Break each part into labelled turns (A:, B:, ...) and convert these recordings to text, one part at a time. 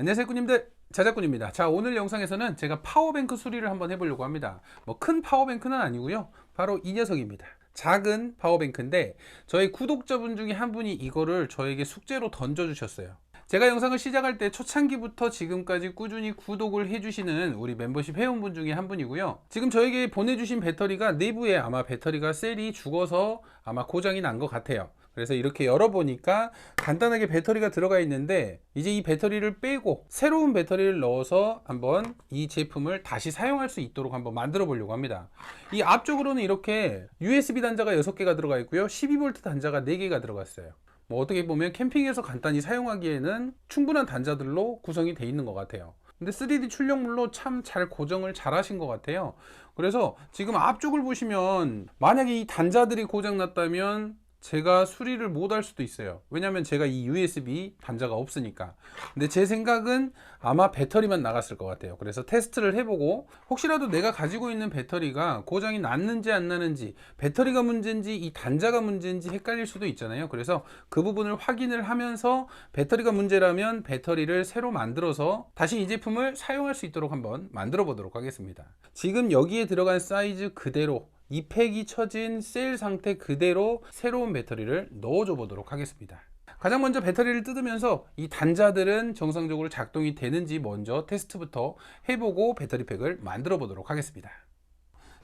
A: 안녕하세요 꾸님들, 자작꾼입니다. 자, 오늘 영상에서는 제가 파워뱅크 수리를 한번 해보려고 합니다. 뭐 큰 파워뱅크는 아니고요, 바로 이 녀석입니다. 작은 파워뱅크인데 저희 구독자분 중에 한 분이 이거를 저에게 숙제로 던져주셨어요. 제가 영상을 시작할 때 초창기부터 지금까지 꾸준히 구독을 해주시는 우리 멤버십 회원분 중에 한 분이고요. 지금 저에게 보내주신 배터리가 내부에 아마 배터리가 셀이 죽어서 아마 고장이 난 것 같아요. 그래서 이렇게 열어보니까 간단하게 배터리가 들어가 있는데, 이제 이 배터리를 빼고 새로운 배터리를 넣어서 한번 이 제품을 다시 사용할 수 있도록 한번 만들어 보려고 합니다. 이 앞쪽으로는 이렇게 USB 단자가 6개가 들어가 있고요, 12V 단자가 4개가 들어갔어요. 뭐 어떻게 보면 캠핑에서 간단히 사용하기에는 충분한 단자들로 구성이 되어 있는 것 같아요. 근데 3D 출력물로 참 잘 고정을 잘 하신 것 같아요. 그래서 지금 앞쪽을 보시면 만약에 이 단자들이 고장 났다면 제가 수리를 못 할 수도 있어요. 왜냐면 제가 이 USB 단자가 없으니까. 근데 제 생각은 아마 배터리만 나갔을 것 같아요. 그래서 테스트를 해보고 혹시라도 내가 가지고 있는 배터리가 고장이 났는지 안 나는지, 배터리가 문제인지 이 단자가 문제인지 헷갈릴 수도 있잖아요. 그래서 그 부분을 확인을 하면서 배터리가 문제라면 배터리를 새로 만들어서 다시 이 제품을 사용할 수 있도록 한번 만들어 보도록 하겠습니다. 지금 여기에 들어간 사이즈 그대로 이 팩이 쳐진 셀 상태 그대로 새로운 배터리를 넣어줘 보도록 하겠습니다. 가장 먼저 배터리를 뜯으면서 이 단자들은 정상적으로 작동이 되는지 먼저 테스트부터 해보고 배터리 팩을 만들어 보도록 하겠습니다.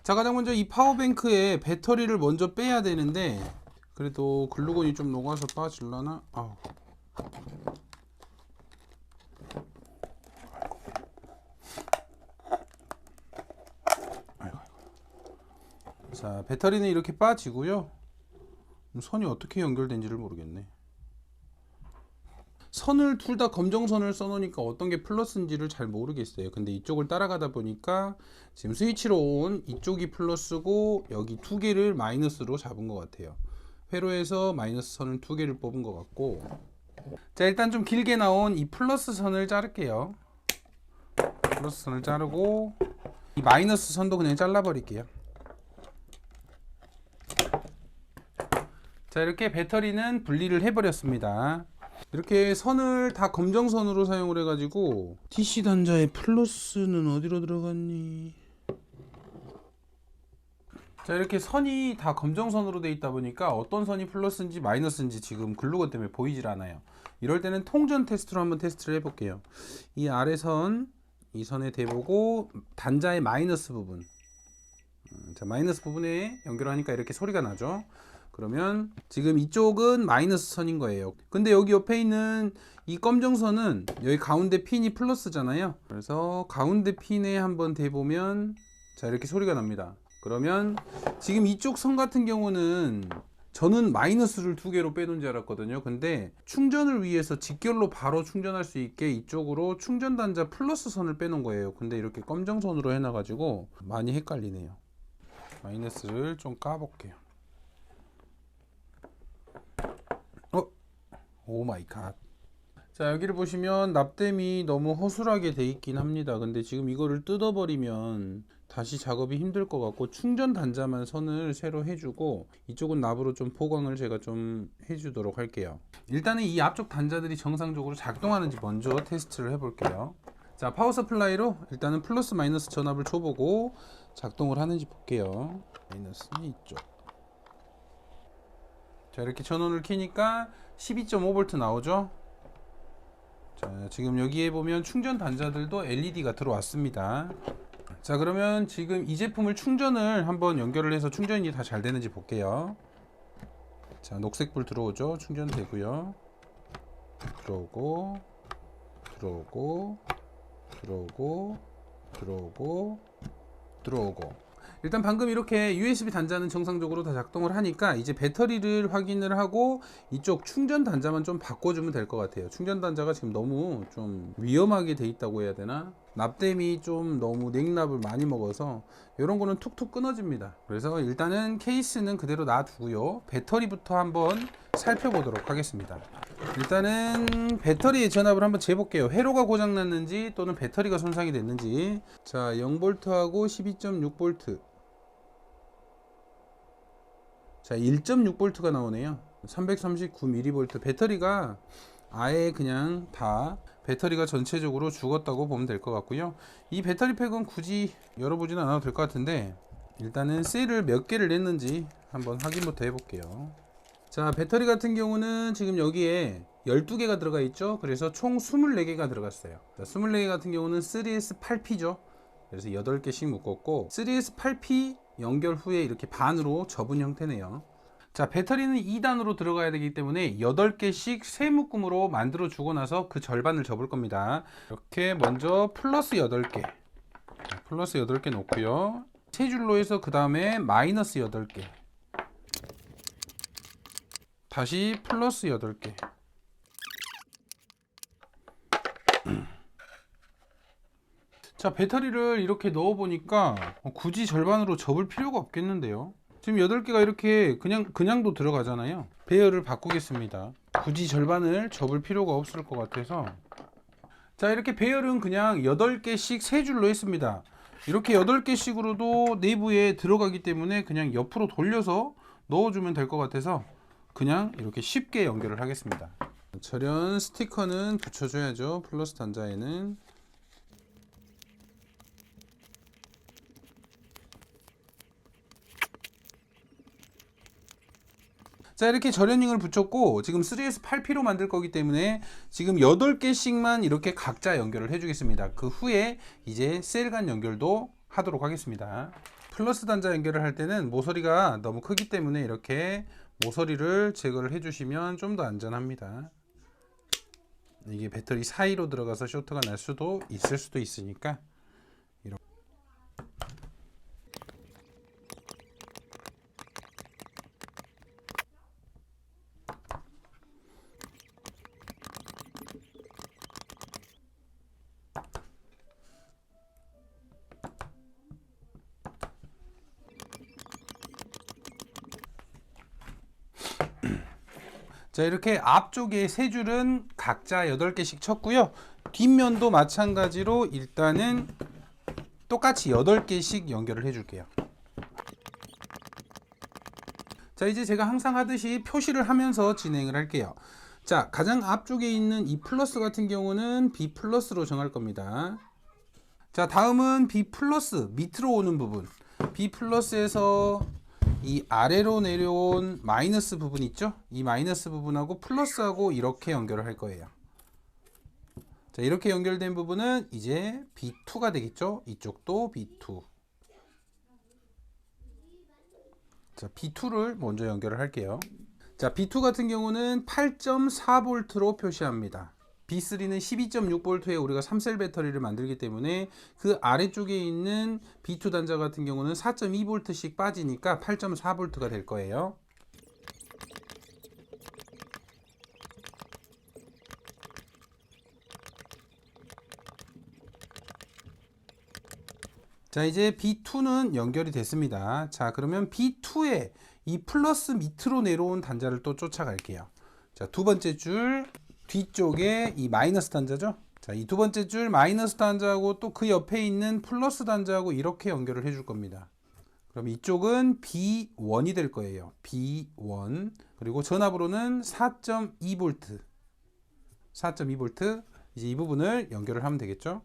A: 자, 가장 먼저 이 파워뱅크에 배터리를 먼저 빼야 되는데, 그래도 글루건이 좀 녹아서 빠질라나? 자, 배터리는 이렇게 빠지고요. 선이 어떻게 연결된지를 모르겠네. 선을 둘 다 검정선을 써놓으니까 어떤 게 플러스인지를 잘 모르겠어요. 근데 이쪽을 따라가다 보니까 지금 스위치로 온 이쪽이 플러스고 여기 두 개를 마이너스로 잡은 것 같아요. 회로에서 마이너스 선을 두 개를 뽑은 것 같고, 자, 일단 좀 길게 나온 이 플러스 선을 자를게요. 플러스 선을 자르고 이 마이너스 선도 그냥 잘라버릴게요. 자, 이렇게 배터리는 분리를 해버렸습니다. 이렇게 선을 다 검정선으로 사용을 해가지고 DC 단자의 플러스는 어디로 들어갔니? 자, 이렇게 선이 다 검정선으로 되어 있다 보니까 어떤 선이 플러스인지 마이너스인지 지금 글루건 때문에 보이질 않아요. 이럴 때는 통전 테스트로 한번 테스트를 해볼게요. 이 아래 선, 이 선에 대보고 단자의 마이너스 부분, 자, 마이너스 부분에 연결하니까 이렇게 소리가 나죠. 그러면 지금 이쪽은 마이너스 선인 거예요. 근데 여기 옆에 있는 이 검정선은 여기 가운데 핀이 플러스잖아요. 그래서 가운데 핀에 한번 대보면 자, 이렇게 소리가 납니다. 그러면 지금 이쪽 선 같은 경우는 저는 마이너스를 두 개로 빼놓은 줄 알았거든요. 근데 충전을 위해서 직결로 바로 충전할 수 있게 이쪽으로 충전 단자 플러스 선을 빼놓은 거예요. 근데 이렇게 검정선으로 해놔가지고 많이 헷갈리네요. 마이너스를 좀 까볼게요. 오 마이 갓. 자, 여기를 보시면 납땜이 너무 허술하게 돼 있긴 합니다. 근데 지금 이거를 뜯어버리면 다시 작업이 힘들 것 같고, 충전 단자만 선을 새로 해주고 이쪽은 납으로 좀 포광을 제가 좀 해주도록 할게요. 일단은 이 앞쪽 단자들이 정상적으로 작동하는지 먼저 테스트를 해볼게요. 자, 파워 서플라이로 일단은 플러스 마이너스 전압을 줘보고 작동을 하는지 볼게요. 마이너스는 이쪽. 자, 이렇게 전원을 켜니까 12.5V 나오죠. 자, 지금 여기에 보면 충전 단자들도 LED가 들어왔습니다. 자, 그러면 지금 이 제품을 충전을 한번 연결을 해서 충전이 다 잘 되는지 볼게요. 자, 녹색불 들어오죠. 충전되고요. 들어오고 들어오고 들어오고 들어오고 들어오고. 일단 방금 이렇게 USB 단자는 정상적으로 다 작동을 하니까 이제 배터리를 확인을 하고 이쪽 충전 단자만 좀 바꿔주면 될 것 같아요. 충전 단자가 지금 너무 좀 위험하게 돼 있다고 해야 되나? 납땜이 좀 너무 냉납을 많이 먹어서 이런 거는 툭툭 끊어집니다. 그래서 일단은 케이스는 그대로 놔두고요, 배터리부터 한번 살펴보도록 하겠습니다. 일단은 배터리의 전압을 한번 재볼게요. 회로가 고장났는지 또는 배터리가 손상이 됐는지. 자, 0V하고 12.6V. 자, 1.6V가 나오네요. 339mV. 배터리가 아예 그냥 다 배터리가 전체적으로 죽었다고 보면 될 것 같고요. 이 배터리 팩은 굳이 열어보지는 않아도 될 것 같은데 일단은 셀을 몇 개를 냈는지 한번 확인부터 해볼게요. 자, 배터리 같은 경우는 지금 여기에 12개가 들어가 있죠. 그래서 총 24개가 들어갔어요. 자, 24개 같은 경우는 3S8P죠. 그래서 8개씩 묶었고 3S8P 연결 후에 이렇게 반으로 접은 형태네요. 자, 배터리는 2단으로 들어가야 되기 때문에 8개씩 세 묶음으로 만들어 주고 나서 그 절반을 접을 겁니다. 이렇게 먼저 플러스 8개, 플러스 8개 놓고요. 세 줄로 해서 그 다음에 마이너스 8개, 다시 플러스 8개. 자, 배터리를 이렇게 넣어 보니까 굳이 절반으로 접을 필요가 없겠는데요. 지금 8개가 이렇게 그냥도 들어가잖아요. 배열을 바꾸겠습니다. 굳이 절반을 접을 필요가 없을 것 같아서. 자, 이렇게 배열은 그냥 8개씩 세 줄로 했습니다. 이렇게 8개씩으로도 내부에 들어가기 때문에 그냥 옆으로 돌려서 넣어주면 될 것 같아서 그냥 이렇게 쉽게 연결을 하겠습니다. 절연 스티커는 붙여줘야죠. 플러스 단자에는. 자, 이렇게 절연링을 붙였고 지금 3S8P로 만들 거기 때문에 지금 8개씩만 이렇게 각자 연결을 해 주겠습니다. 그 후에 이제 셀 간 연결도 하도록 하겠습니다. 플러스 단자 연결을 할 때는 모서리가 너무 크기 때문에 이렇게 모서리를 제거를 해 주시면 좀 더 안전합니다. 이게 배터리 사이로 들어가서 쇼트가 날 수도 있을 수도 있으니까. 자, 이렇게 앞쪽에 세 줄은 각자 8개씩 쳤고요. 뒷면도 마찬가지로 일단은 똑같이 8개씩 연결을 해 줄게요. 자, 이제 제가 항상 하듯이 표시를 하면서 진행을 할게요. 자, 가장 앞쪽에 있는 이 플러스 같은 경우는 B 플러스로 정할 겁니다. 자, 다음은 B 플러스 밑으로 오는 부분, B 플러스에서 이 아래로 내려온 마이너스 부분 있죠? 이 마이너스 부분하고 플러스하고 이렇게 연결을 할 거예요. 자, 이렇게 연결된 부분은 이제 B2가 되겠죠? 이쪽도 B2. 자, B2를 먼저 연결을 할게요. 자, B2 같은 경우는 8.4V로 표시합니다. B3는 12.6V에 우리가 3셀 배터리를 만들기 때문에 그 아래쪽에 있는 B2 단자 같은 경우는 4.2V씩 빠지니까 8.4V가 될 거예요. 자, 이제 B2는 연결이 됐습니다. 자, 그러면 B2에 이 플러스 밑으로 내려온 단자를 또 쫓아갈게요. 자, 두 번째 줄 뒤쪽에 이 마이너스 단자죠. 자, 이 두 번째 줄 마이너스 단자하고 또 그 옆에 있는 플러스 단자하고 이렇게 연결을 해줄 겁니다. 그럼 이쪽은 B1이 될 거예요. B1. 그리고 전압으로는 4.2V. 4.2V. 이제 이 부분을 연결을 하면 되겠죠.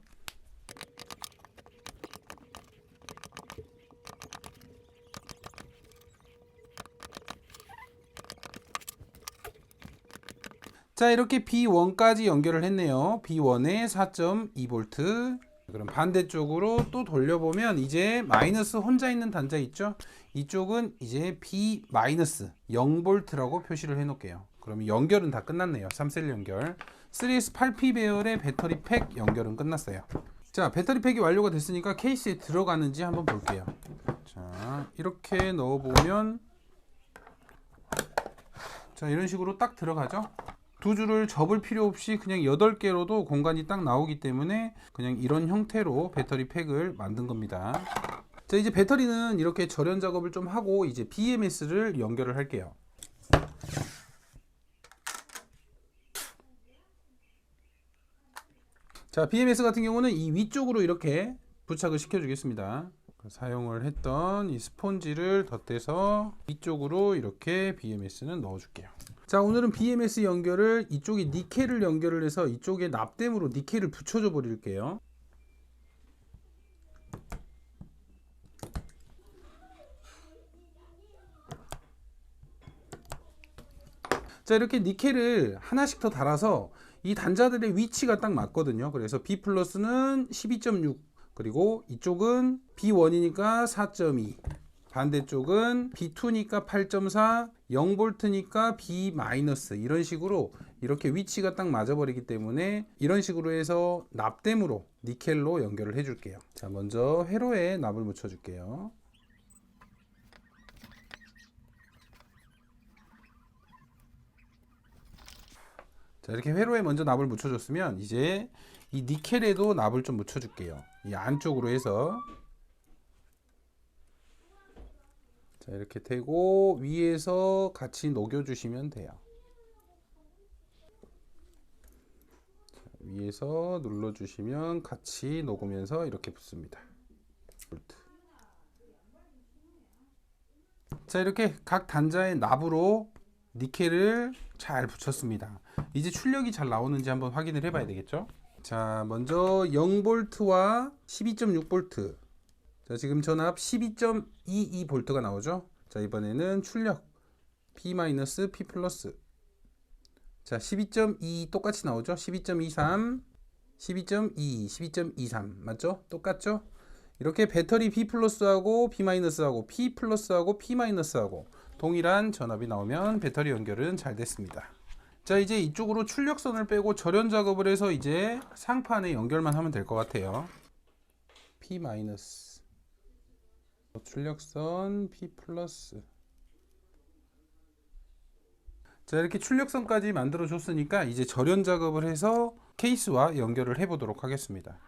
A: 자, 이렇게 B1까지 연결을 했네요. B1에 4.2V. 그럼 반대쪽으로 또 돌려보면 이제 마이너스 혼자 있는 단자 있죠? 이쪽은 이제 B 마이너스 0V라고 표시를 해 놓을게요. 그럼 연결은 다 끝났네요. 3셀 연결. 3S8P 배열의 배터리 팩 연결은 끝났어요. 자, 배터리 팩이 완료가 됐으니까 케이스에 들어가는지 한번 볼게요. 자, 이렇게 넣어보면 자, 이런 식으로 딱 들어가죠? 두 줄을 접을 필요 없이 그냥 8개로도 공간이 딱 나오기 때문에 그냥 이런 형태로 배터리 팩을 만든 겁니다. 자, 이제 배터리는 이렇게 절연 작업을 좀 하고 이제 BMS를 연결을 할게요. 자, BMS 같은 경우는 이 위쪽으로 이렇게 부착을 시켜 주겠습니다. 사용을 했던 이 스폰지를 덧대서 위쪽으로 이렇게 BMS는 넣어 줄게요. 자, 오늘은 BMS 연결을 이쪽에 니켈을 연결을 해서 이쪽에 납땜으로 니켈을 붙여줘 버릴게요. 자, 이렇게 니켈을 하나씩 더 달아서 이 단자들의 위치가 딱 맞거든요. 그래서 B 플러스는 12.6, 그리고 이쪽은 B1이니까 4.2, 반대쪽은 B2니까 8.4, 0볼트니까 B 마이너스, 이런 식으로 이렇게 위치가 딱 맞아버리기 때문에 이런 식으로 해서 납땜으로 니켈로 연결을 해줄게요. 자, 먼저 회로에 납을 묻혀줄게요. 자, 이렇게 회로에 먼저 납을 묻혀줬으면 이제 이 니켈에도 납을 좀 묻혀줄게요. 이 안쪽으로 해서. 자, 이렇게 대고 위에서 같이 녹여주시면 돼요. 자, 위에서 눌러주시면 같이 녹으면서 이렇게 붙습니다. 자, 이렇게 각 단자의 납으로 니켈을 잘 붙였습니다. 이제 출력이 잘 나오는지 한번 확인을 해봐야 되겠죠. 자, 먼저 0볼트와 12.6볼트. 자, 지금 전압 12.22볼트가 나오죠. 자, 이번에는 출력 P-, P+. 자, 12.2 똑같이 나오죠. 12.23, 12.2, 12.23 맞죠? 똑같죠? 이렇게 배터리 B+하고 B-하고 P+하고 P-하고 동일한 전압이 나오면 배터리 연결은 잘 됐습니다. 자, 이제 이쪽으로 출력선을 빼고 절연 작업을 해서 이제 상판에 연결만 하면 될 것 같아요. P-, 출력선 P+. 자, 이렇게 출력선까지 만들어 줬으니까 이제 절연 작업을 해서 케이스와 연결을 해 보도록 하겠습니다.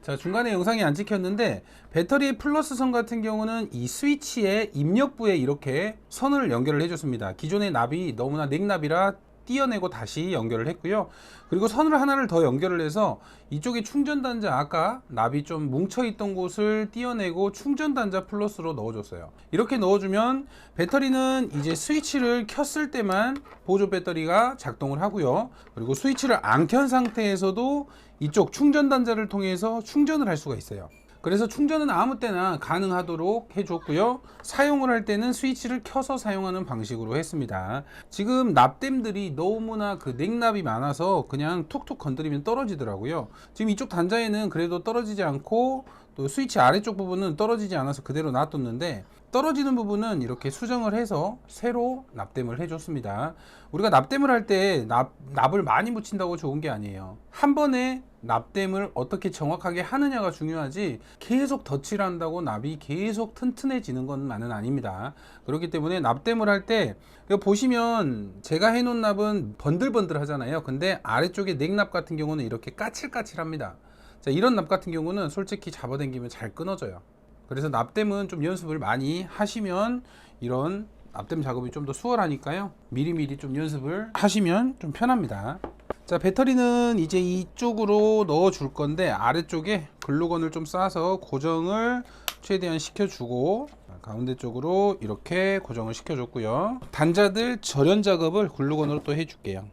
A: 자, 중간에 영상이 안 찍혔는데 배터리 플러스 선 같은 경우는 이 스위치의 입력부에 이렇게 선을 연결을 해줬습니다. 기존의 납이 너무나 냉납이라 띄어내고 다시 연결을 했고요. 그리고 선을 하나를 더 연결을 해서 이쪽에 충전 단자, 아까 납이 좀 뭉쳐 있던 곳을 띄어내고 충전 단자 플러스로 넣어줬어요. 이렇게 넣어주면 배터리는 이제 스위치를 켰을 때만 보조 배터리가 작동을 하고요. 그리고 스위치를 안 켠 상태에서도 이쪽 충전 단자를 통해서 충전을 할 수가 있어요. 그래서 충전은 아무 때나 가능하도록 해줬고요. 사용을 할 때는 스위치를 켜서 사용하는 방식으로 했습니다. 지금 납땜들이 너무나 그 냉납이 많아서 그냥 툭툭 건드리면 떨어지더라고요. 지금 이쪽 단자에는 그래도 떨어지지 않고 또 스위치 아래쪽 부분은 떨어지지 않아서 그대로 놔뒀는데 떨어지는 부분은 이렇게 수정을 해서 새로 납땜을 해줬습니다. 우리가 납땜을 할 때 납을 많이 묻힌다고 좋은 게 아니에요. 한 번에 납땜을 어떻게 정확하게 하느냐가 중요하지 계속 덧칠을 한다고 납이 계속 튼튼해지는 것만은 아닙니다. 그렇기 때문에 납땜을 할 때 보시면 제가 해놓은 납은 번들번들 하잖아요. 근데 아래쪽에 냉납 같은 경우는 이렇게 까칠까칠합니다. 자, 이런 납 같은 경우는 솔직히 잡아당기면 잘 끊어져요. 그래서 납땜은 좀 연습을 많이 하시면 이런 납땜 작업이 좀 더 수월하니까요. 미리미리 좀 연습을 하시면 좀 편합니다. 자, 배터리는 이제 이쪽으로 넣어 줄 건데 아래쪽에 글루건을 좀 싸서 고정을 최대한 시켜주고 가운데 쪽으로 이렇게 고정을 시켜줬고요. 단자들 절연 작업을 글루건으로 또 해줄게요.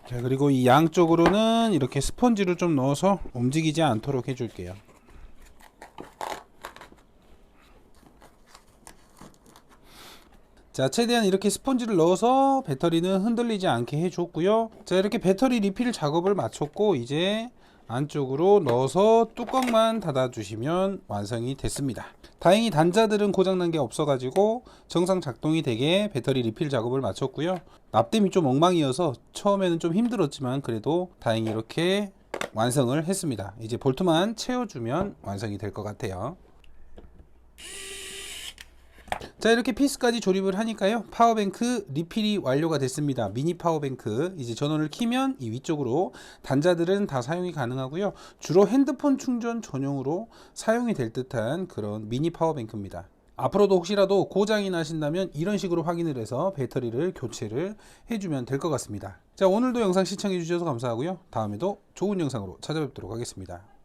A: 자, 그리고 이 양쪽으로는 이렇게 스펀지를 좀 넣어서 움직이지 않도록 해줄게요. 자, 최대한 이렇게 스펀지를 넣어서 배터리는 흔들리지 않게 해줬고요. 자, 이렇게 배터리 리필 작업을 마쳤고 이제 안쪽으로 넣어서 뚜껑만 닫아주시면 완성이 됐습니다. 다행히 단자들은 고장난 게 없어가지고 정상 작동이 되게 배터리 리필 작업을 마쳤고요. 납땜이 좀 엉망이어서 처음에는 좀 힘들었지만 그래도 다행히 이렇게 완성을 했습니다. 이제 볼트만 채워주면 완성이 될 것 같아요. 자, 이렇게 피스까지 조립을 하니까요, 파워뱅크 리필이 완료가 됐습니다. 미니 파워뱅크, 이제 전원을 키면 이 위쪽으로 단자들은 다 사용이 가능하고요, 주로 핸드폰 충전 전용으로 사용이 될 듯한 그런 미니 파워뱅크입니다. 앞으로도 혹시라도 고장이 나신다면 이런 식으로 확인을 해서 배터리를 교체를 해주면 될 것 같습니다. 자, 오늘도 영상 시청해 주셔서 감사하고요, 다음에도 좋은 영상으로 찾아뵙도록 하겠습니다.